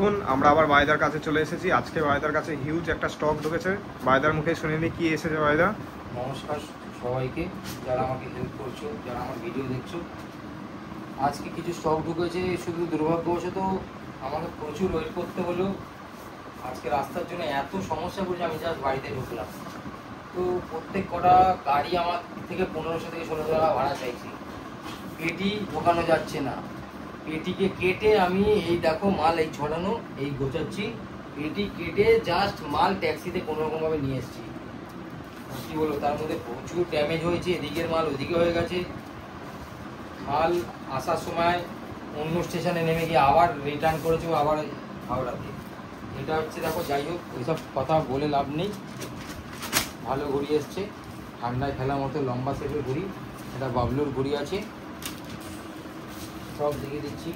এখন আমরা আবার বায়দার কাছে চলে এসেছি। আজকে বায়দার কাছে হিউজ একটা স্টক ঢুকেছে। বায়দার মুখে শুনে নি কি এসেছে। বায়দা, নমস্কার সবাইকে, যারা আমাকে হেল্প করছো, যারা আমার ভিডিও দেখছো। আজকে কিছু স্টক ঢুকেছে, শুধু দুর্ভাগ্যবশত আমাকে প্রচুর ওয়েট করতে হলো। আজকে রাস্তার জন্য এত সমস্যা করছে, আমি জাস্ট বাড়িতে ঢুকলাম। তো প্রত্যেক কটা গাড়ি আমার থেকে 1500 থেকে 1600 টাকা ভাড়া চাইছি। পেটি ঢোকানো যাচ্ছে না, পেটিকে কেটে আমি এই দেখো মাল এই ছড়ানো এই গোছাচ্ছি, পেটি কেটে জাস্ট মাল ট্যাক্সিতে কোনোরকমভাবে নিয়ে এসেছি। কি বলবো, তার মধ্যে প্রচুর ড্যামেজ হয়েছে, এদিকের মাল ওদিকে হয়ে গেছে। মাল আসার সময় অন্য স্টেশনে নেমে গিয়ে আবার রিটার্ন করেছে, আবার হাওড়াতে। এটা হচ্ছে দেখো, যাই হোক ওইসব কথা বলে লাভ নেই। ভালো ঘড়ি এসছে, ঠান্ডায় খেলার মতো লম্বা সেটের ঘড়ি। এটা বাবলুর ঘড়ি আছে, সব দেখিয়ে দিচ্ছি।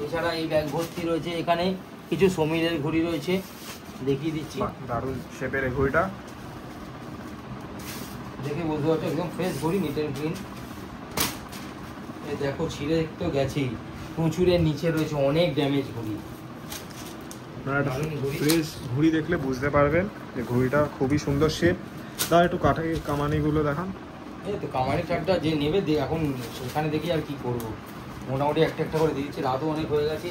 এছাড়া এই ব্যাগ ভর্তি রয়েছে, এখানে কিছু সমীরের ঘড়ি রয়েছে, দেখিয়ে দিচ্ছি। দারুণ শেপের এই ঘড়িটা, দেখে বুঝতে পারছো একদম ফ্রেশ ঘড়ি, নিট অ্যান্ড ক্লিন। দেখো ছিঁড়ে তো গেছেই, প্রচুরের নিচে রয়েছে অনেক ড্যামেজ ঘড়ি। ফ্রেশ ঘড়ি দেখলে বুঝতে পারবেন যে ঘড়িটা খুবই সুন্দর শেপ। তার একটু কাঠে কামানিগুলো দেখান। এই তো কামানি চারটা যে নেবে এখন সেখানে দেখি আর কি করব। মোটামুটি একটা একটা করে দিয়েছি, রাতও অনেক হয়ে গেছে।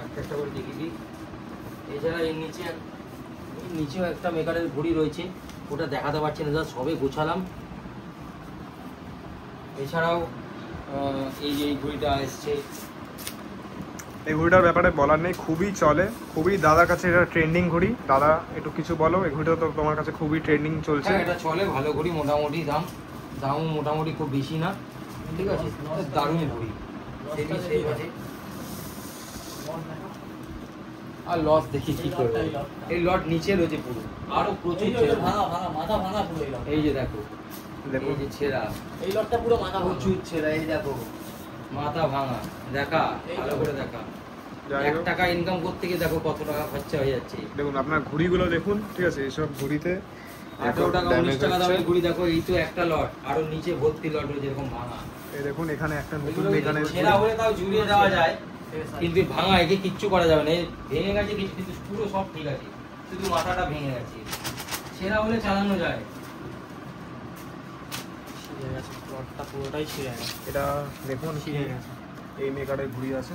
একটা একটা করে দেখিয়ে দিই। এছাড়া এর নিচেও একটা মেকারের ঘড়ি রয়েছে, ওটা দেখাতে পারছি না, যা সবে গোছালাম। এছাড়াও এই যে এই ঘড়িটা এসছে, এই ঘড়িটার ব্যাপারে বলার নেই, খুবই চলে, খুবই দাদার কাছে এটা ট্রেন্ডিং ঘড়ি। দাদা একটু কিছু বলো, এই ঘড়িটা তো তোমার কাছে খুবই ট্রেন্ডিং চলছে। এটা চলে, ভালো ঘড়ি, মোটামুটি দাম মোটামুটি খুব বেশি না, ঠিক আছে, দারুণ ঘড়ি। আর লস দেখি কি করবে, এই লট নিচে রয়েছে পুরো, আরো প্রচুর মাথা ভাঙা পুরো। এই যে দেখো, এই যে ছেঁড়া, এই লটটা পুরো মাথা প্রচুর ছেঁড়া। এই দেখো মাথা ভাঙা, দেখা ভালো করে দেখা। 1 টাকা ইনকাম করতে গিয়ে দেখো কত টাকা খরচা হয়ে যাচ্ছে। দেখুন আপনার ঘড়িগুলো দেখুন, ঠিক আছে, এইসব ঘড়িতে 18 টাকা 19 টাকা দামের ঘড়ি দেখো, এই তো একটা লট, আরো নিচে ভর্তি লট রয়েছে এরকম ভাঙা। এই দেখুন এখানে একটা নতুন এখানে ছেঁড়া হলে তাও ঝুলিয়ে দেওয়া যায়, কিন্তু ভাঙা একে কিচ্ছু করা যাবে না। ভেঙে গেছে কিছু, কিন্তু পুরো সব ঠিক আছে, শুধু মাথাটা ভেঙে গেছে। ছেঁড়া হলে চালানো যায়, পুরোটাই ছিঁড়ে গেছে। এটা দেখুন এই মেকারের ঘড়ি আছে,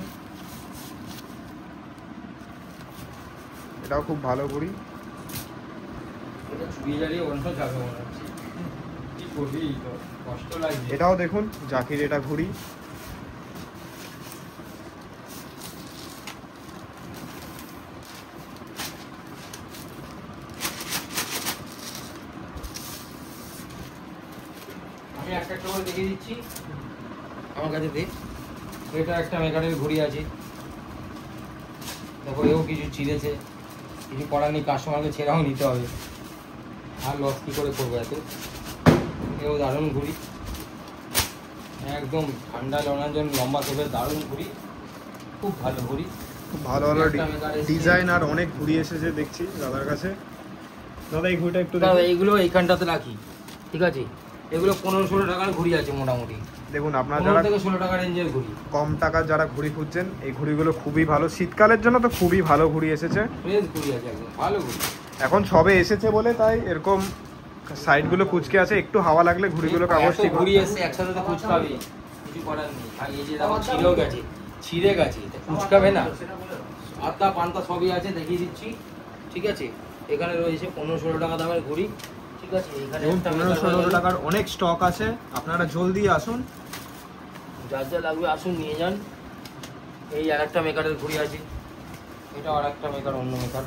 এটাও খুব ভালো ঘড়ি। এটা চুরিয়ে জ্বালিয়ে অন্য যাবে মনে হচ্ছে, কি করবি, কষ্ট লাগছে। এটাও দেখুন জাকির, এটা ঘড়ি। আমি একটা একটা করে দেখিয়ে দিচ্ছি, আমার কাছে দেখ। এটা একটা মেকারের ঘড়ি আছে, দেখো এও কিছু ছিঁড়েছে, কিছু করার নেই, কাস্টমারকে ছেড়াও নিতে হবে, আর লস কী করে করবো এত। এও দারুণ ঘড়ি, একদম ঠান্ডা লড়ানোর জন্য লম্বা সেপের দারুণ ঘড়ি, খুব ভালো ঘড়ি। খুব ভালো ভালো ডিজাইন আর অনেক ঘড়ি এসেছে দেখছি দাদার কাছে। দাদা এই ঘড়িটা একটু দাদা এইগুলো এইখানটাতে রাখি, ঠিক আছে। এগুলো 15-16 টাকার ঘড়ি আছে মোটামুটি। দেখুন আপনারা যারা 16 টাকা রেঞ্জের ঘড়ি, কম টাকার যারা ঘড়ি খুঁজছেন, এই ঘড়িগুলো খুবই ভালো। শীতকালের জন্য তো খুবই ভালো ঘড়ি এসেছে, ফ্রেশ ঘড়ি আছে একদম ভালো ঘড়ি। এখন সবে এসেছে বলে তাই এরকম সাইডগুলো কুচকে আছে, একটু হাওয়া লাগলে ঘড়িগুলো কাগজ ঠিক ঘড়ি এসে একসাথে তো কুচকাবে, কিছু করার নেই। আর এই যে দেখো ছিঁড়েও গেছে, ছিঁড়ে গেছে, কুচকাবে না, আত্মা পান্তা সবই আছে, দেখিয়ে দিচ্ছি, ঠিক আছে। এখানে রয়েছে 15-16 টাকা দামের ঘড়ি, ঠিক আছে। এখানে 1500-16 টাকার অনেক স্টক আছে, আপনারা জলদি আসুন, যার যা লাগবে আসুন নিয়ে যান। এই আর একটা মেকারের ঘড়ি আছে, এটা আর একটা মেকার, অন্য মেকার,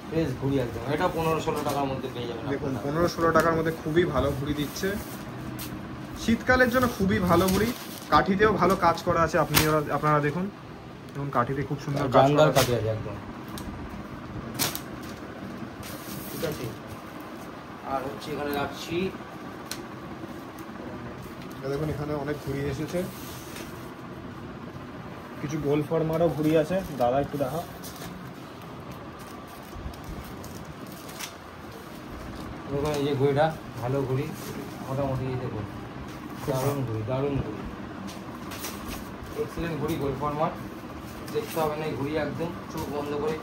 ফ্রেশ ঘড়ি একদম। এটা 15-16 টাকার মধ্যে পেয়ে যাবেন। দেখুন 1500-16 টাকার মধ্যে খুবই ভালো ঘড়ি দিচ্ছে, শীতকালের জন্য খুবই ভালো ঘড়ি। কাঠিতেও ভালো কাজ করা আছে, আপনারা দেখুন, দেখুন কাঠিতে খুব সুন্দর কাজ করা আছে একদম, ঠিক আছে। আর হচ্ছে এখানে রাখছি, দেখুন এখানে অনেক ঘড়ি এসেছে, কিছু গোল ফরমারও ঘড়ি আছে। দাদা একটু দেখা, এই যে ঘড়িটা ভালো ঘড়ি, মোটামুটি দেখুন দারুণ ঘড়ি, দারুণ ঘড়ি। এক্সিলেন্ট ঘড়ি, গোল ফরমাট, দেখতে হবে না এই ঘড়ি একদম চোখ বন্ধ করে।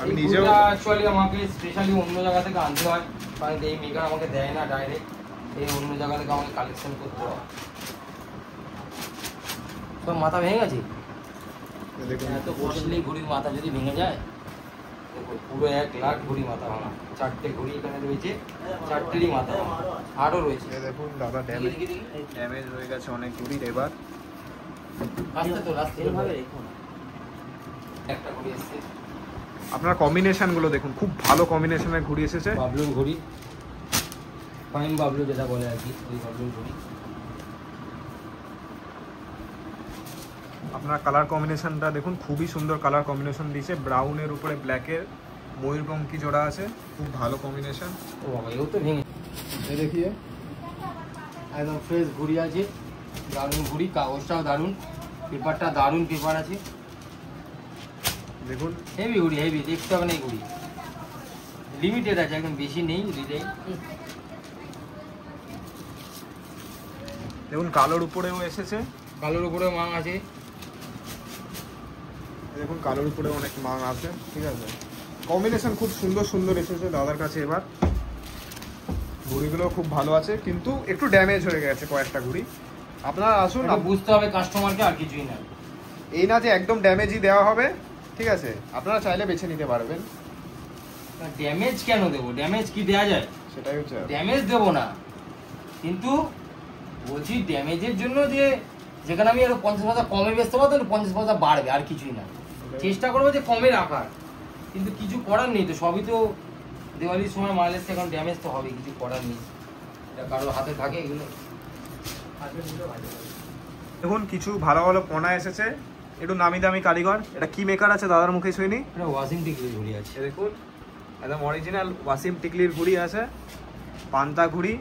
আমি নিজেও অ্যাকচুয়ালি আমাকে স্পেশালি অন্য জায়গা থেকে আনতে হয়, কারণ এই মেকার আমাকে দেয় না ডাইরেক্ট, এই অন্য জায়গা থেকে আমাকে কালেকশন করতে হয়। তো মাথা ভেঙে গেছে, দেখুন এত কস্টলি ঘড়ির মাথা যদি ভেঙে যায়, দেখো পুরো 1 লাখ ঘড়ি মাথা ভাঙা। 4টে ঘড়ি এখানে রয়েছে, 4টেরই মাথা ভাঙা, আরও রয়েছে। দেখুন দাদা ড্যামেজ হয়ে গেছে অনেক ঘড়ির। এবার আস্তে তো লাস্ট এইভাবে রেখো না। একটা ঘড়ি এসেছে, আপনার কম্বিনেশন গুলো দেখুন, খুব ভালো কম্বিনেশনের ঘড়ি এসেছে। বাবলুর ঘড়ি, ফাইন বাবলু যেটা বলে আর কি, ওই বাবলুর ঘড়ি। আপনার কালার কম্বিনেশনটা দেখুন, খুবই সুন্দর কালার কম্বিনেশন দিয়েছে। ব্রাউনের উপরে ব্ল্যাকের ময়ূরপঙ্খী জোড়া আছে, খুব ভালো কম্বিনেশন। ও বাবা, এও তো ভেঙে। এই দেখিয়ে একদম ফ্রেশ ঘড়ি আছে, দারুণ ঘড়ি, কাগজটাও দারুণ, পেপারটা দারুণ পেপার আছে। দেখুন হেভি ঘড়ি, হেভি, দেখতে হবে না এই ঘড়ি। লিমিটেড আছে, একদম বেশি নেই রিটেল। দেখুন কালোর উপরেও এসেছে, কালোর উপরেও মাং আছে। দেখুন কালোর উপরে অনেক মাং আছে, ঠিক আছে। কম্বিনেশন খুব সুন্দর সুন্দর এসেছে দাদার কাছে। এবার ঘড়িগুলো খুব ভালো আছে, কিন্তু একটু ড্যামেজ হয়ে গেছে কয়েকটা ঘড়ি। আপনারা আসুন, বুঝতে হবে কাস্টমারকে, আর কিছুই না। এই না যে একদম ড্যামেজই দেওয়া হবে, ঠিক আছে। আপনারা চাইলে বেছে নিতে পারবেন। ড্যামেজ কেন দেবো? ড্যামেজ কি দেওয়া যায়? সেটাই হচ্ছে ড্যামেজ দেবো না, কিন্তু বলছি ড্যামেজের জন্য যে যেখানে আমি আরো 50 পয়সা কমে বেচতে পারবো, 50 পয়সা বাড়বে, আর কিছুই না। চেষ্টা করবো যে কমে রাখার, কিন্তু কিছু করার নেই। তো সবই তো দিওয়ালির সময় মাল এসছে, এখন ড্যামেজ তো হবে, কিছু করার নেই। এটা কারোর হাতে থাকে এগুলো। দেখুন কিছু ভালো ভালো পোনা এসেছে, একটু নামি দামি কারিগর। এটা কি মেকার আছে দাদার মুখে শুনি। এটা ওয়াশিং টিকলি ঘুড়ি আছে, দেখুন একদম অরিজিনাল ওয়াসিম টিকলির ঘুড়ি আছে, পান্তা ঘুড়ি।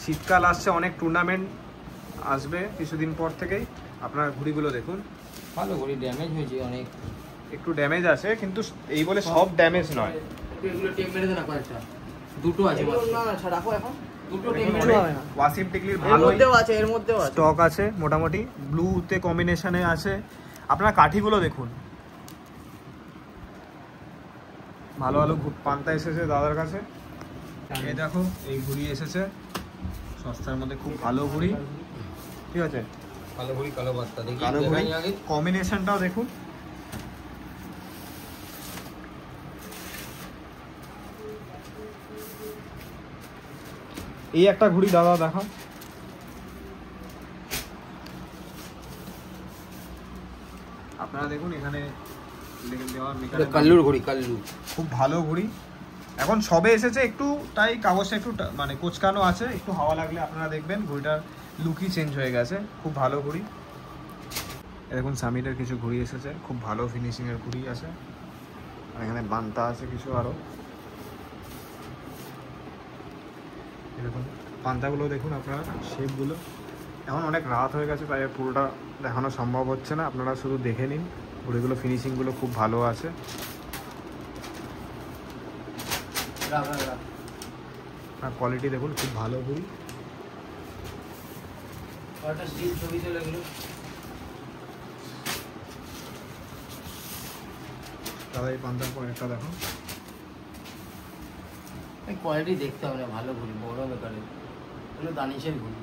শীতকাল আসছে, অনেক টুর্নামেন্ট আসবে কিছুদিন পর থেকেই। আপনার ঘুড়িগুলো দেখুন, ভালো ঘুড়ি। ড্যামেজ হয়েছে অনেক, একটু ড্যামেজ আছে, কিন্তু এই বলে সব ড্যামেজ নয়। এগুলো টেপ মেরে দে না কয়েকটা, দুটো আছে না রাখো এখন, দুটো টেপ মেরে অনেক হবে না। ওয়াসিম টিকলির ভালো আছে, এর মধ্যেও আছে স্টক আছে, মোটামুটি ব্লুতে কম্বিনেশনে আছে। আপনার কাঠিগুলো দেখুন, ভালো ভালো পান্তা এসেছে দাদার কাছে। এই দেখো এই ঘুড়ি এসেছে সস্তার মধ্যে, খুব ভালো ঘুড়ি, ঠিক আছে। কালো ঘুড়ি, কালো বার্তা, দেখি কালো ঘুড়ি দেখাই আগে। কম্বিনেশনটাও দেখুন, এই একটা ঘুড়ি দাদা দেখো। আপনারা দেখুন এখানে কাল্লুর ঘুড়ি, কাল্লু খুব ভালো ঘুড়ি। এখন সবে এসেছে একটু, তাই কাগজটা একটু মানে কোচকানো আছে, একটু হাওয়া লাগলে আপনারা দেখবেন ঘুড়িটার লুকই চেঞ্জ হয়ে গেছে। খুব ভালো ঘুড়ি। দেখুন সামিরের কিছু ঘুড়ি এসেছে, খুব ভালো ফিনিশিংয়ের ঘুড়ি আছে। আর এখানে বান্তা আছে কিছু আরও। এরকম পান্তাগুলো দেখুন আপনারা, শেপগুলো। এখন অনেক রাত হয়ে গেছে, তাই পুরোটা দেখানো সম্ভব হচ্ছে না, আপনারা শুধু দেখে নিন। ঘুড়িগুলো ফিনিশিংগুলো খুব ভালো আছে। আর কোয়ালিটি দেখুন, খুব ভালো ঘুড়ি। দাদা এই পান্তার পয়েন্টটা দেখো, কোয়ালিটি দেখতে হবে না, ভালো ঘুড়ি, বড় বেকারে, এগুলো দানিশের ঘুড়ি।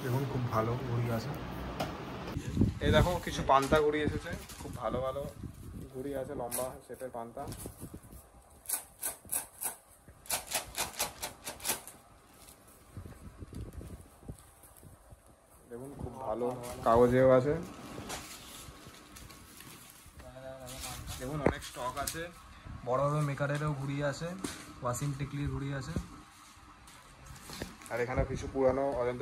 দেখুন খুব ভালো ঘুড়ি আছে। এই দেখো কিছু পান্তা ঘুড়ি এসেছে, খুব ভালো ভালো ঘুড়ি আছে, লম্বা শেপের পান্তা। দেখুন খুব ভালো কাগজেও আছে। দেখুন অনেক স্টক আছে, বড় বড় মেকারেরও ঘুড়ি আছে, ওয়াসিম টিকলির ঘুড়ি আছে। আর এখানে কিছু পুরানো অজন্তা